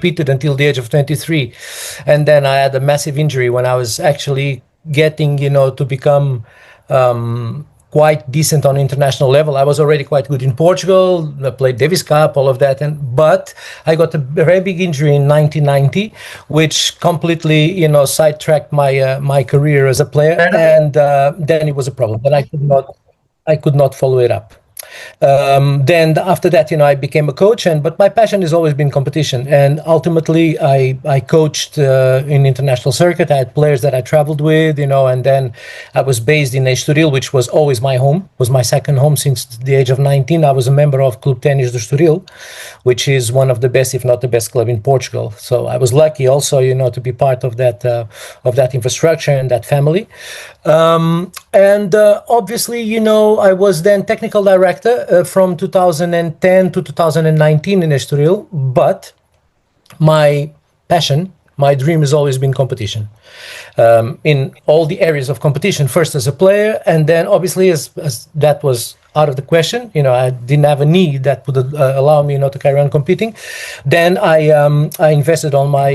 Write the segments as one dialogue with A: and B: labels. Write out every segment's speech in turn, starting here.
A: competed until the age of 23. And then I had a massive injury when I was actually getting, to become quite decent on international level. I was already quite good in Portugal. I played Davis Cup, all of that, but I got a very big injury in 1990, which completely, sidetracked my career as a player, and then it was a problem. Then I could not follow it up. Then after that, I became a coach, but my passion has always been competition. And ultimately, I coached in international circuit. I had players that I traveled with, and then I was based in Estoril, which was always my home, was my second home since the age of 19. I was a member of Club Ténis de Estoril, which is one of the best, if not the best club in Portugal. So I was lucky also, to be part of that infrastructure and that family. Obviously, I was then technical director from 2010 to 2019 in Estoril, but my passion, my dream has always been competition, in all the areas of competition, first as a player, and then obviously as that was out of the question, I didn't have a knee that would allow me, to carry on competing. Then I invested all my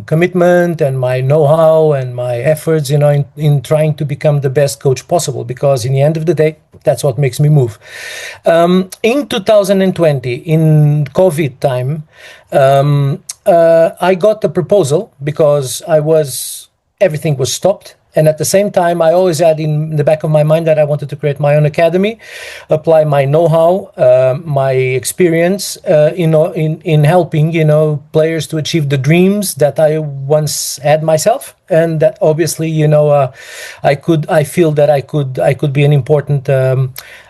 A: commitment and my know-how and my efforts, in trying to become the best coach possible, because in the end of the day, that's what makes me move. In 2020, in COVID time, I got a proposal because everything was stopped. And at the same time, I always had in the back of my mind that I wanted to create my own academy, apply my know-how, my experience, in helping, players to achieve the dreams that I once had myself. And that obviously, I feel that I could be an important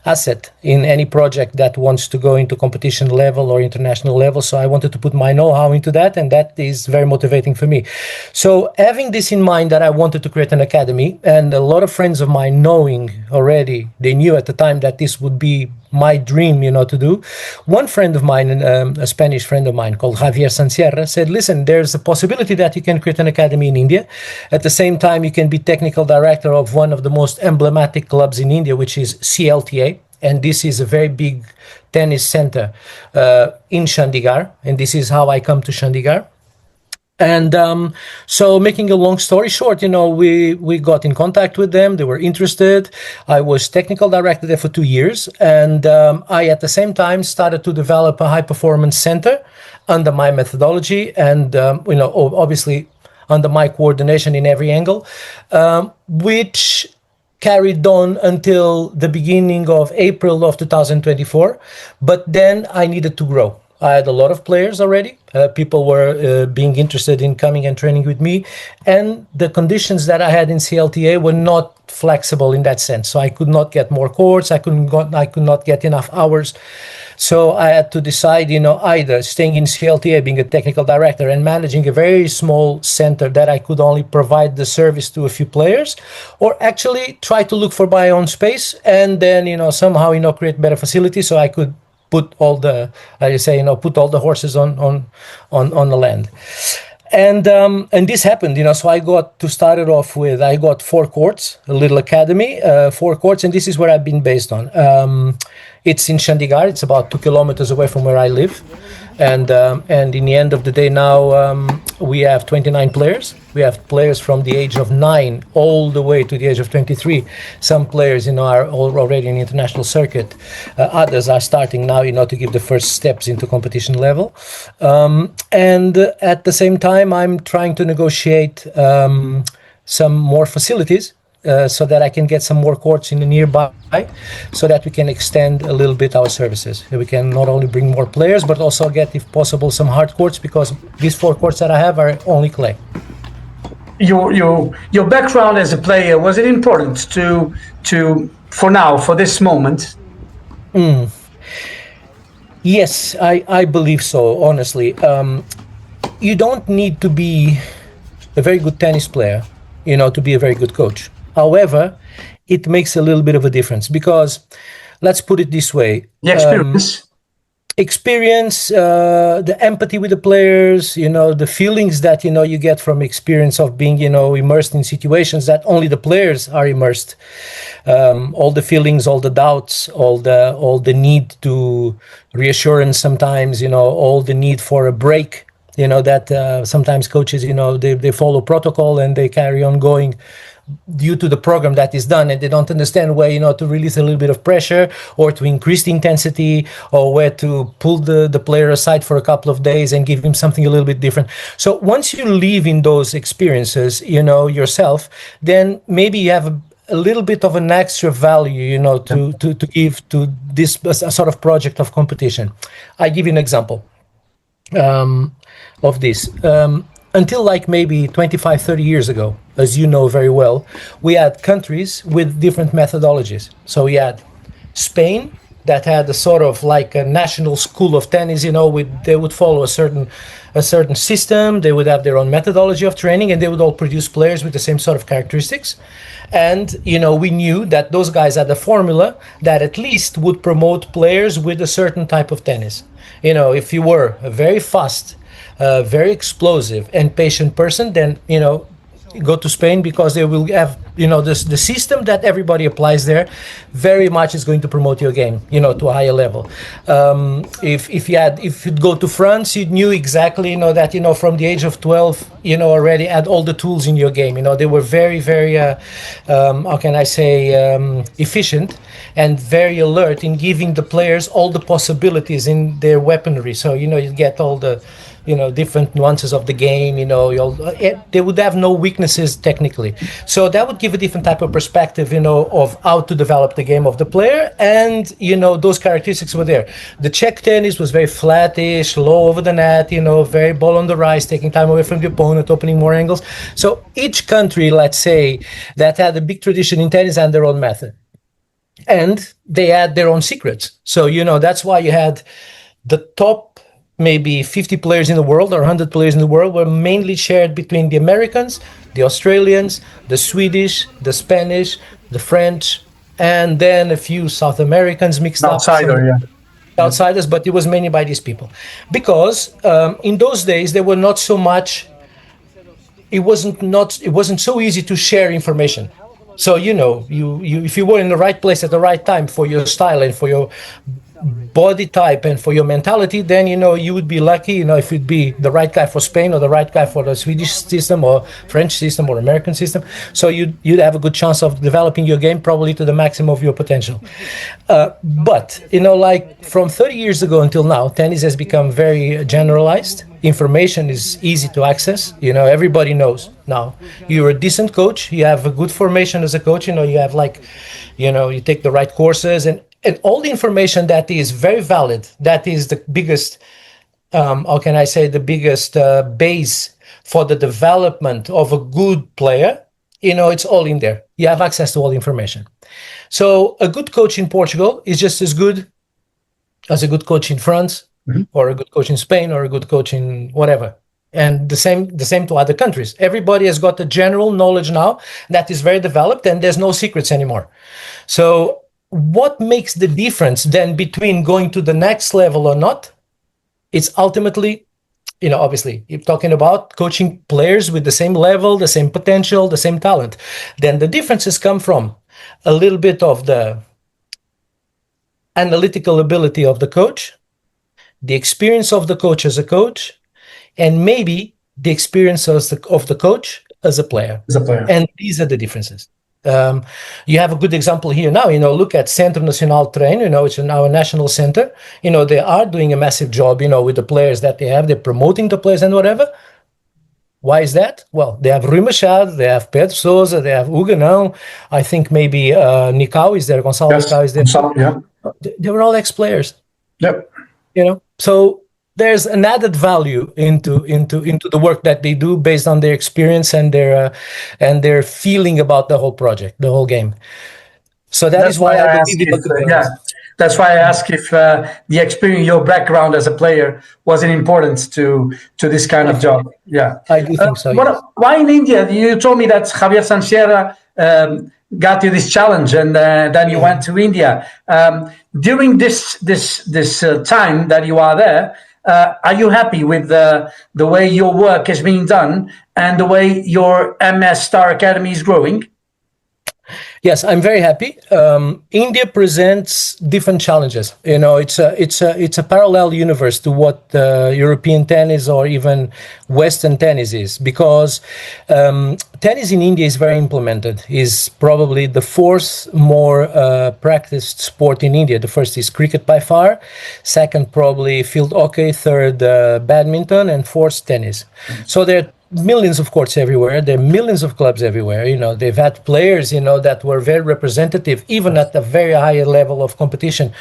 A: asset in any project that wants to go into competition level or international level. So I wanted to put my know-how into that, and that is very motivating for me. So having this in mind, that I wanted to create an academy, and a lot of friends of mine knowing already, they knew at the time that this would be my dream, to do. One friend of mine, a Spanish friend of mine called Javier Sansierra, said, listen, there's a possibility that you can create an academy in India. At the same time, you can be technical director of one of the most emblematic clubs in India, which is CLTA. And this is a very big tennis center in Chandigar. And this is how I come to Chandigar. And so making a long story short, we got in contact with them. They were interested. I was technical director there for 2 years. And I, at the same time, started to develop a high performance center under my methodology and, obviously under my coordination in every angle, which carried on until the beginning of April of 2024. But then I needed to grow. I had a lot of players already. People were being interested in coming and training with me. And the conditions that I had in CLTA were not flexible in that sense. So I could not get more courts. I could not get enough hours. So I had to decide, either staying in CLTA, being a technical director and managing a very small center that I could only provide the service to a few players, or actually try to look for my own space and then, somehow, create better facilities so I could put all the, put all the horses on the land. And this happened, so I got to start it off with, I got 4 courts, a little academy, 4 courts, and this is where I've been based on. It's in Chandigar. It's about 2 kilometers away from where I live. And in the end of the day now, we have 29 players. We have players from the age of 9 all the way to the age of 23. Some players, are already in the international circuit. Others are starting now, to give the first steps into competition level. And at the same time, I'm trying to negotiate some more facilities, so that I can get some more courts in the nearby, so that we can extend a little bit our services. We can not only bring more players, but also get, if possible, some hard courts, because these 4 courts that I have are only clay.
B: Your background as a player, was it important for this moment?
A: Yes, I believe so, honestly. You don't need to be a very good tennis player, to be a very good coach. However, it makes a little bit of a difference, because let's put it this way.
B: The
A: experience, the empathy with the players, the feelings that, you get from experience of being, immersed in situations that only the players are immersed. All the feelings, all the doubts, all the need to reassurance sometimes, all the need for a break. that sometimes coaches, they follow protocol and they carry on going due to the program that is done, and they don't understand where, to release a little bit of pressure or to increase the intensity, or where to pull the player aside for a couple of days and give him something a little bit different. So once you live in those experiences, yourself, then maybe you have a little bit of an extra value, to give to this sort of project of competition. I give you an example of this. Until like maybe 25, 30 years ago, as you know very well, we had countries with different methodologies. So we had Spain, that had a sort of like a national school of tennis, they would follow a certain system, they would have their own methodology of training, and they would all produce players with the same sort of characteristics. And, we knew that those guys had a formula that at least would promote players with a certain type of tennis. If you were a very fast, very explosive and patient person, then, go to Spain, because they will have, the system that everybody applies there very much is going to promote your game, to a higher level. If you'd go to France, you knew exactly, that, from the age of 12, already had all the tools in your game. They were very, very, how can I say, efficient and very alert in giving the players all the possibilities in their weaponry. So, you get all the, different nuances of the game, they would have no weaknesses technically. So that would give a different type of perspective, of how to develop the game of the player. And, those characteristics were there. The Czech tennis was very flattish, low over the net, very ball on the rise, taking time away from the opponent, opening more angles. So each country, let's say, that had a big tradition in tennis and their own method. And they had their own secrets. So, that's why you had the top maybe 50 players in the world or 100 players in the world were mainly shared between the Americans, the Australians, the Swedish, the Spanish, the French, and then a few South Americans mixed outsiders, but it was mainly by these people. Because in those days, there were not so much, it wasn't so easy to share information. So, if you were in the right place at the right time for your style and for your body type and for your mentality, then you would be lucky, if you'd be the right guy for Spain or the right guy for the Swedish system or French system or American system. So you'd have a good chance of developing your game probably to the maximum of your potential. But like from 30 years ago until now, tennis has become very generalized. Information is easy to access. Everybody knows now. You're a decent coach, you have a good formation as a coach, you have you take the right courses, and all the information that is very valid, that is the biggest, how can I say, the biggest base for the development of a good player, it's all in there. You have access to all the information. So a good coach in Portugal is just as good as a good coach in France, or a good coach in Spain, or a good coach in whatever. And the same to other countries. Everybody has got a general knowledge now that is very developed, and there's no secrets anymore. So what makes the difference then between going to the next level or not? It's ultimately, obviously, you're talking about coaching players with the same level, the same potential, the same talent. Then the differences come from a little bit of the analytical ability of the coach, the experience of the coach as a coach, and maybe the experience of the coach as a player. And these are the differences. You have a good example here now, look at Centro Nacional Treino, which is our national center. They are doing a massive job, with the players that they have. They're promoting the players and whatever. Why is that? Well, they have Rui Machado, they have Pedro Sousa, they have Huganão. I think maybe Nicao is there, Gonçalo Nicao is there. They were all ex-players.
B: Yep.
A: So there's an added value into the work that they do based on their experience and their feeling about the whole project, the whole game. So that's why I believe
B: that's why I ask if the experience, your background as a player, was an importance to this kind of job. Yeah,
A: I do think so.
B: Why in India? You told me that Javier Sanchera got you this challenge, and then you went to India. During this time that you are there, are you happy with the way your work is being done and the way your MS Star Academy is growing?
A: Yes, I'm very happy. India presents different challenges. It's a parallel universe to what European tennis or even Western tennis is, because tennis in India is very implemented. Is probably the fourth more practiced sport in India. The first is cricket by far, second probably field hockey, third badminton, and fourth tennis. So there are millions of courts everywhere. There are millions of clubs everywhere. They've had players, that were very representative, even at a very high level of competition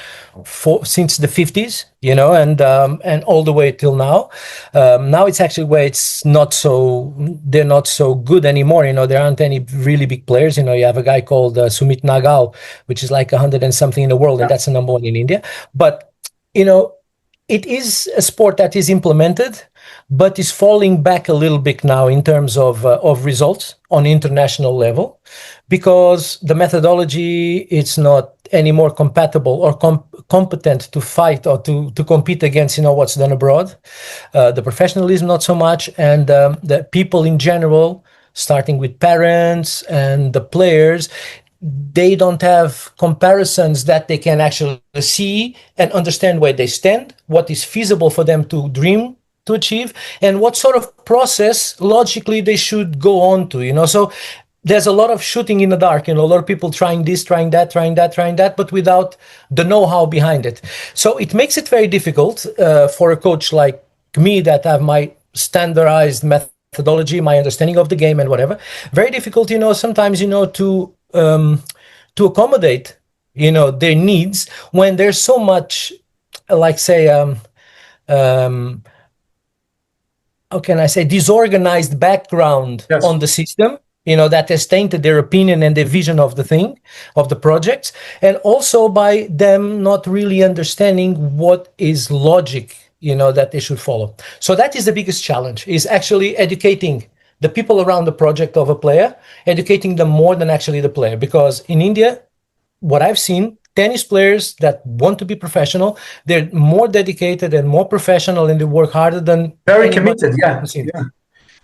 A: since the 50s, and all the way till now. Now it's actually where they're not so good anymore. There aren't any really big players. You have a guy called Sumit Nagal, which is like 100 and something in the world, and that's the number one in India. But, it is a sport that is implemented, but is falling back a little bit now in terms of results on international level, because the methodology it's not anymore compatible or competent to fight or to compete against what's done abroad. The professionalism not so much, and the people in general, starting with parents and the players, they don't have comparisons that they can actually see and understand where they stand, what is feasible for them to dream to achieve, and what sort of process logically they should go on to. So there's a lot of shooting in the dark, a lot of people trying this, trying that, but without the know-how behind it. So it makes it very difficult for a coach like me that have my standardized methodology, my understanding of the game and whatever. Very difficult, sometimes, to accommodate, their needs when there's so much, like say, how can I say, disorganized background on the system, that has tainted their opinion and their vision of the thing, of the projects, and also by them not really understanding what is logic, that they should follow. So that is the biggest challenge, is actually educating the people around the project of a player, educating them more than actually the player. Because in India, what I've seen, tennis players that want to be professional, they're more dedicated and more professional, and they work harder than
B: very committed. Yeah.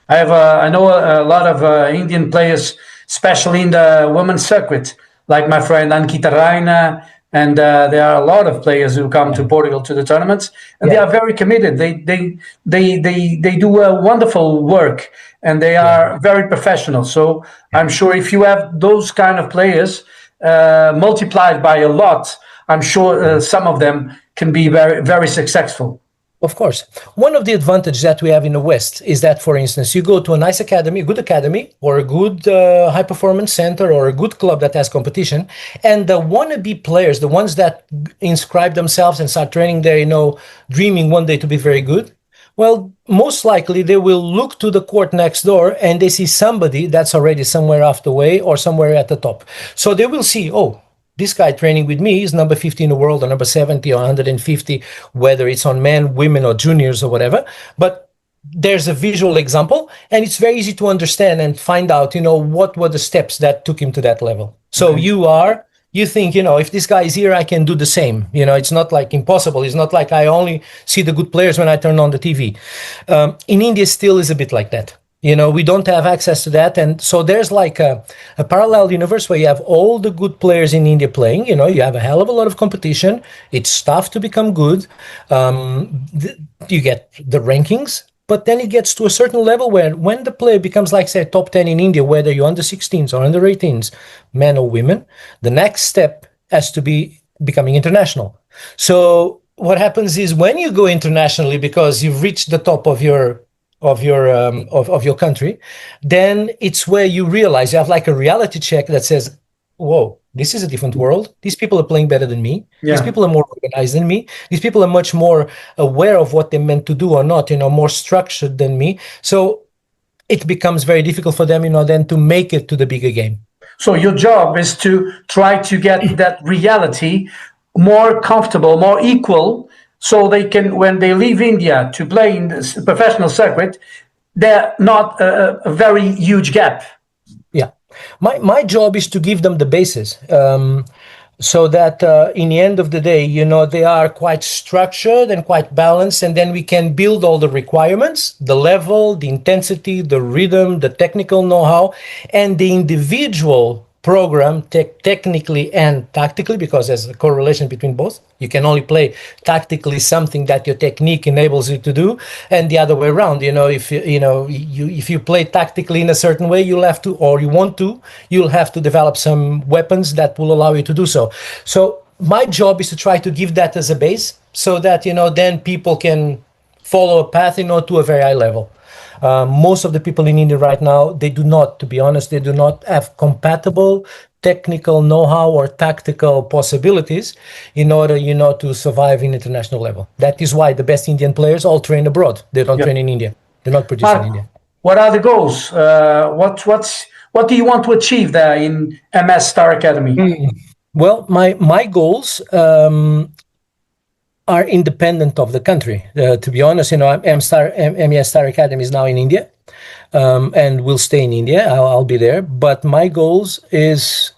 B: I know a lot of Indian players, especially in the women's circuit, like my friend Ankita Raina, and there are a lot of players who come to Portugal to the tournaments, and they are very committed. They do a wonderful work, and they are very professional. So I'm sure if you have those kind of players multiplied by a lot, I'm sure some of them can be very, very successful.
A: Of course. One of the advantages that we have in the West is that, for instance, you go to a nice academy, a good academy, or a good high-performance center, or a good club that has competition, and the wannabe players, the ones that inscribe themselves and start training there, dreaming one day to be very good, well, most likely they will look to the court next door and they see somebody that's already somewhere off the way or somewhere at the top. So they will see, oh, this guy training with me is number 50 in the world, or number 70 or 150, whether it's on men, women, or juniors or whatever. But there's a visual example, and it's very easy to understand and find out, what were the steps that took him to that level. So you think, if this guy is here, I can do the same. It's not like impossible. It's not like I only see the good players when I turn on the TV. In India, still is a bit like that. We don't have access to that. And so there's like a parallel universe where you have all the good players in India playing. You have a hell of a lot of competition. It's tough to become good. You get the rankings. But then it gets to a certain level where when the player becomes, like, say, top 10 in India, whether you're under 16s or under 18s, men or women, the next step has to be becoming international. So what happens is when you go internationally, because you've reached the top of your country, then it's where you realize you have like a reality check that says, whoa, this is a different world. These people are playing better than me. Yeah. These people are more organized than me. These people are much more aware of what they're meant to do or not, more structured than me. So it becomes very difficult for them, then to make it to the bigger game.
B: So your job is to try to get that reality more comfortable, more equal, so they can, when they leave India to play in the professional circuit, they're not a very huge gap.
A: Yeah. My job is to give them the basis, so that in the end of the day, they are quite structured and quite balanced, and then we can build all the requirements, the level, the intensity, the rhythm, the technical know-how, and the individual program technically and tactically, because there's a correlation between both. You can only play tactically something that your technique enables you to do, and the other way around. If you play tactically in a certain way, you'll have to, or you want to, you'll have to develop some weapons that will allow you to do so. So my job is to try to give that as a base, so that then people can follow a path to a very high level. Most of the people in India right now, they do not, to be honest, they do not have compatible technical know-how or tactical possibilities in order, to survive in international level. That is why the best Indian players all train abroad. They don't train in India. They're not produced in India.
B: What are the goals? What do you want to achieve there in MS Star Academy?
A: Well, my goals are independent of the country. To be honest, MES Star Academy is now in India, and will stay in India. I'll be there. But my goals is,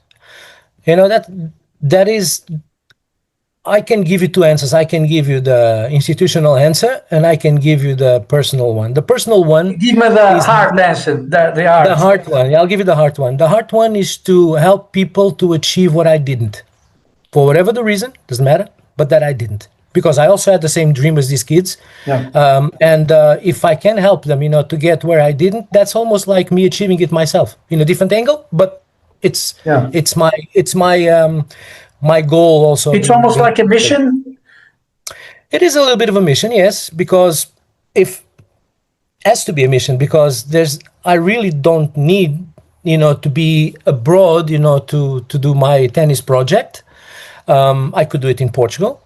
A: that is, I can give you two answers. I can give you the institutional answer, and I can give you the personal one. The personal one.
B: Give me the hard answer. The
A: hard one. I'll give you the hard one. The hard one is to help people to achieve what I didn't, for whatever the reason. Doesn't matter, but that I didn't. Because I also had the same dream as these kids. Yeah. And if I can help them, to get where I didn't, that's almost like me achieving it myself in a different angle. But it's my goal also.
B: It's almost like a mission.
A: It is a little bit of a mission, yes, because it has to be a mission, because I really don't need, to be abroad, to do my tennis project. I could do it in Portugal.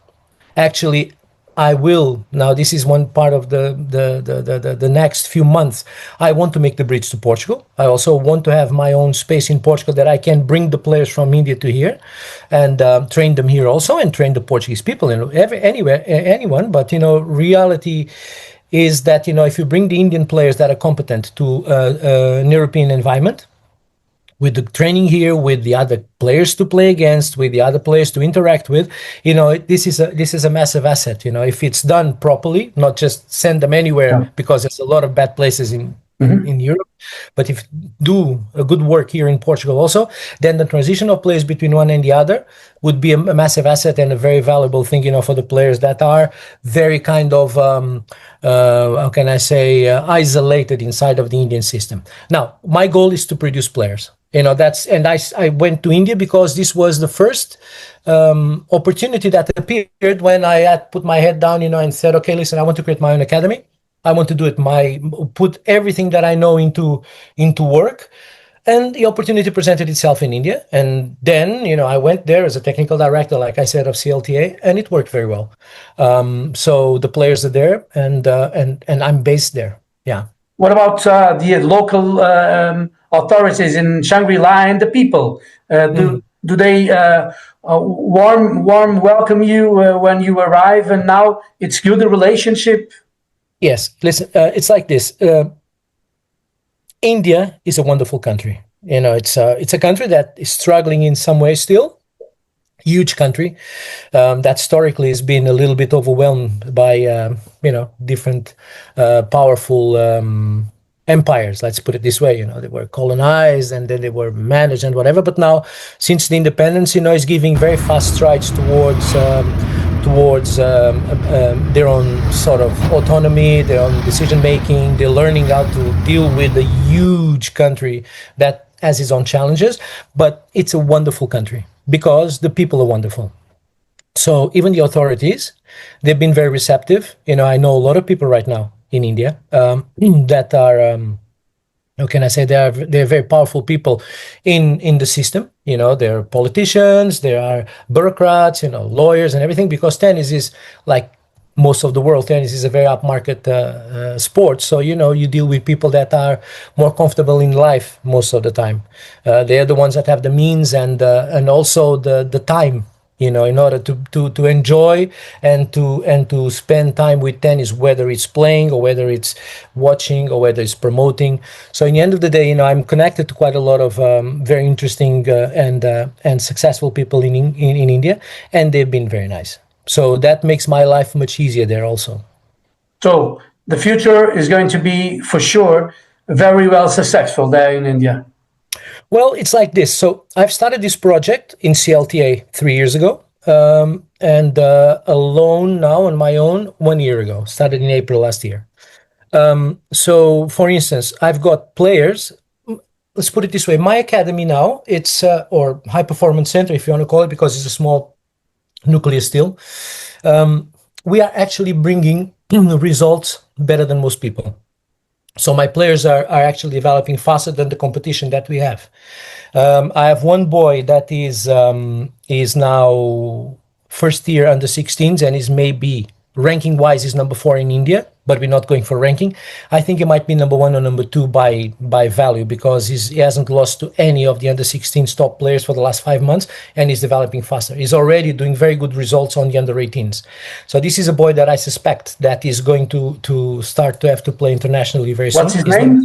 A: Actually, I will. Now, this is one part of the next few months. I want to make the bridge to Portugal. I also want to have my own space in Portugal that I can bring the players from India to here and train them here also, and train the Portuguese people, anyone. But, reality is that, if you bring the Indian players that are competent to an European environment, with the training here, with the other players to play against, with the other players to interact with, this is a massive asset. If it's done properly, not just send them anywhere, because there's a lot of bad places in Europe, but if do a good work here in Portugal also, then the transition of players between one and the other would be a massive asset and a very valuable thing, for the players that are very kind of, how can I say, isolated inside of the Indian system. Now, my goal is to produce players. I went to India because this was the first opportunity that appeared when I had put my head down, and said, okay, listen, I want to create my own academy. I want to do it put everything that I know into work. And the opportunity presented itself in India. And then, I went there as a technical director, like I said, of CLTA, and it worked very well. So the players are there, and I'm based there. Yeah.
B: What about the local authorities in Shangri-La and the people? Do they warm welcome you when you arrive, and now it's good a relationship?
A: Yes. Listen, it's like this. India is a wonderful country. It's a country that is struggling in some ways still. Huge country that historically has been a little bit overwhelmed by different powerful empires. Let's put it this way. They were colonized and then they were managed and whatever. But now, since the independence, is giving very fast strides towards their own sort of autonomy, their own decision making. They're learning how to deal with a huge country that has its own challenges, but it's a wonderful country because the people are wonderful. So even the authorities, they've been very receptive. I know a lot of people right now in India that are, how can I say, they're very powerful people in the system. They're politicians, they are bureaucrats, lawyers and everything, because tennis is like most of the world. Tennis is a very upmarket sport. So, you deal with people that are more comfortable in life most of the time. They're the ones that have the means and also the time, in order to enjoy and to spend time with tennis, whether it's playing or whether it's watching or whether it's promoting. So in the end of the day, I'm connected to quite a lot of very interesting and successful people in India, and they've been very nice. So that makes my life much easier there also.
B: So the future is going to be, for sure, very well successful there in India.
A: Well, it's like this. So I've started this project in CLTA 3 years ago, and alone now on my own 1 year ago. Started in April last year. So, for instance, I've got players. Let's put it this way: my academy now, it's or high performance center, if you want to call it, because it's a small nucleus still. We are actually bringing results better than most people. So my players are actually developing faster than the competition that we have. I have one boy that is now first year under 16s and is maybe ranking wise is number 4 in India, but we're not going for ranking. I think he might be number 1 or number 2 by value, because he hasn't lost to any of the under 16s top players for the last 5 months, and he's developing faster. He's already doing very good results on the under 18s. So this is a boy that I suspect that is going to start to have to play internationally very soon.
B: What's his name?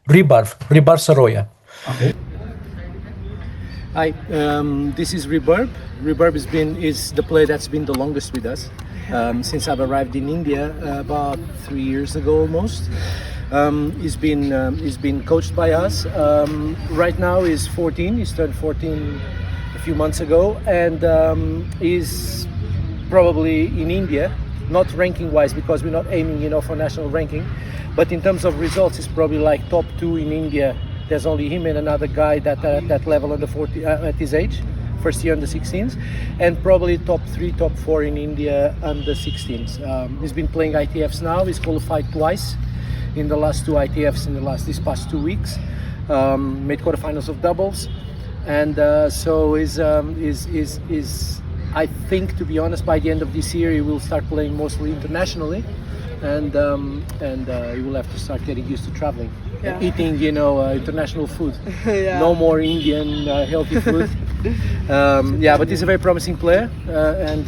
A: Ribar Saroya.
B: Okay.
A: Hi, this is Reverb. Reverb is the player that's been the longest with us. Since I've arrived in India about 3 years ago almost. He's been coached by us. Right now he's 14. He's turned 14 a few months ago, and he's probably in India, not ranking wise because we're not aiming for national ranking, but in terms of results he's probably like top 2 in India. There's only him and another guy that level under 40 at his age. First year under 16s, and probably top 3, top 4 in India under 16s. He's been playing ITFs now. He's qualified twice in the last 2 ITFs in these past 2 weeks. Made quarterfinals of doubles, and so is I think, to be honest, by the end of this year he will start playing mostly internationally, and he will have to start getting used to traveling, eating international food. No more Indian healthy food. But he's a very promising player, and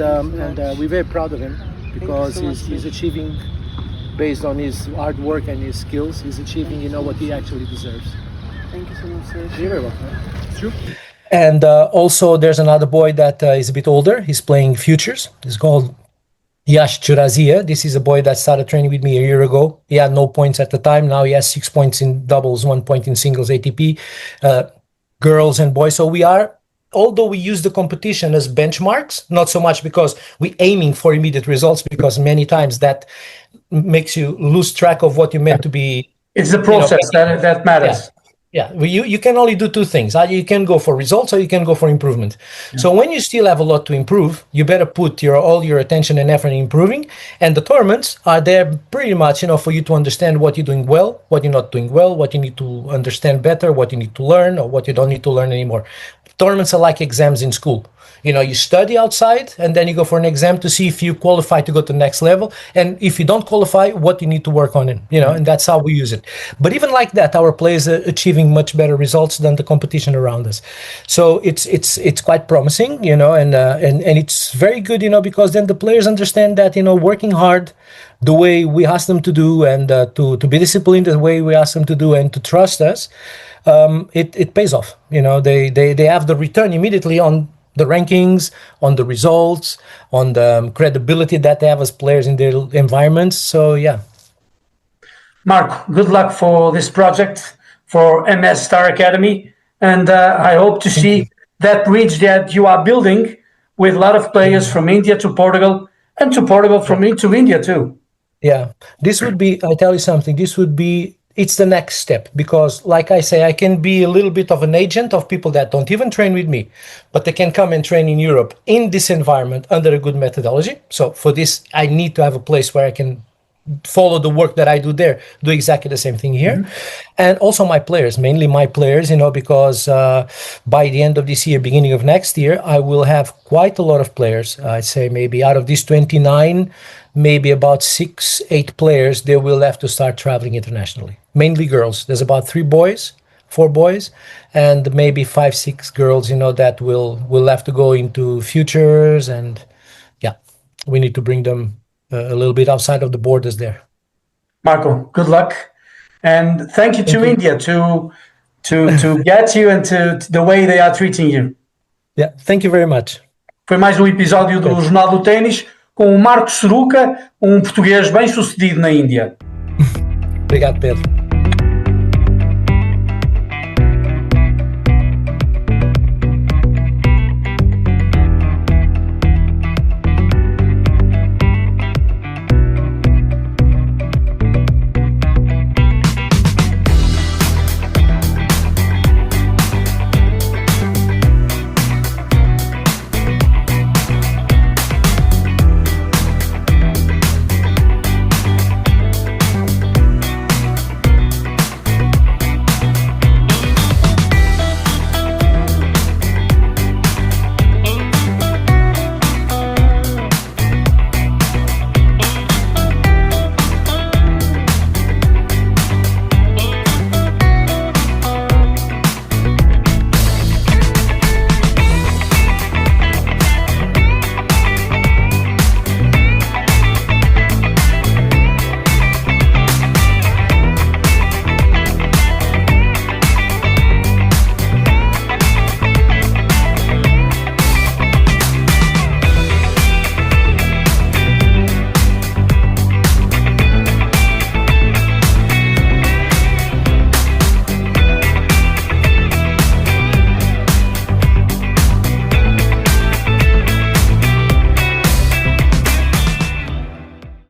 A: we're very proud of him, because he's achieving, based on his hard work and his skills, he's achieving what he actually deserves.
C: Thank you so much, sir.
A: You're very welcome. It's true. And also there's another boy that is a bit older. He's playing futures. He's called Yash Churazia. This is a boy that started training with me a year ago. He had no points at the time. Now he has 6 points in doubles, 1 point in singles ATP, girls and boys. So although we use the competition as benchmarks, not so much because we're aiming for immediate results, because many times that makes you lose track of what you meant to be.
B: It's the process that matters.
A: Yeah. You can only do 2 things. You can go for results or you can go for improvement. Yeah. So when you still have a lot to improve, you better put all your attention and effort in improving. And the tournaments are there pretty much, for you to understand what you're doing well, what you're not doing well, what you need to understand better, what you need to learn, or what you don't need to learn anymore. Tournaments are like exams in school. You study outside and then you go for an exam to see if you qualify to go to the next level. And if you don't qualify, what you need to work on it, and that's how we use it. But even like that, our players are achieving much better results than the competition around us. So it's quite promising, and it's very good, because then the players understand that, working hard the way we ask them to do, and to be disciplined the way we ask them to do, and to trust us, it pays off. They have the return immediately on the rankings, on the results, on the credibility that they have as players in their environments. So, yeah.
B: Marco, good luck for this project, for MS Star Academy. And I hope to see that bridge that you are building with a lot of players from India to Portugal, and to Portugal to India too.
A: Yeah, this would be, I tell you something, it's the next step, because like I say, I can be a little bit of an agent of people that don't even train with me, but they can come and train in Europe in this environment under a good methodology. So for this, I need to have a place where I can follow the work that I do there, do exactly the same thing here. Mm-hmm. And also my players, mainly my players, because by the end of this year, beginning of next year, I will have quite a lot of players. I'd say maybe out of these 29, maybe about 6-8 players, they will have to start traveling internationally. Mainly girls. There's about 4 boys, and maybe 5-6 girls, that will have to go into futures, and we need to bring them a little bit outside of the borders there.
B: Marco, good luck, and thank you to India to get you, and to the way they are treating you.
A: Yeah, thank you very much.
B: Foi mais um episódio do Jornal do Ténis com o Marco Seruca, português bem sucedido na Índia.
A: Obrigado, Pedro.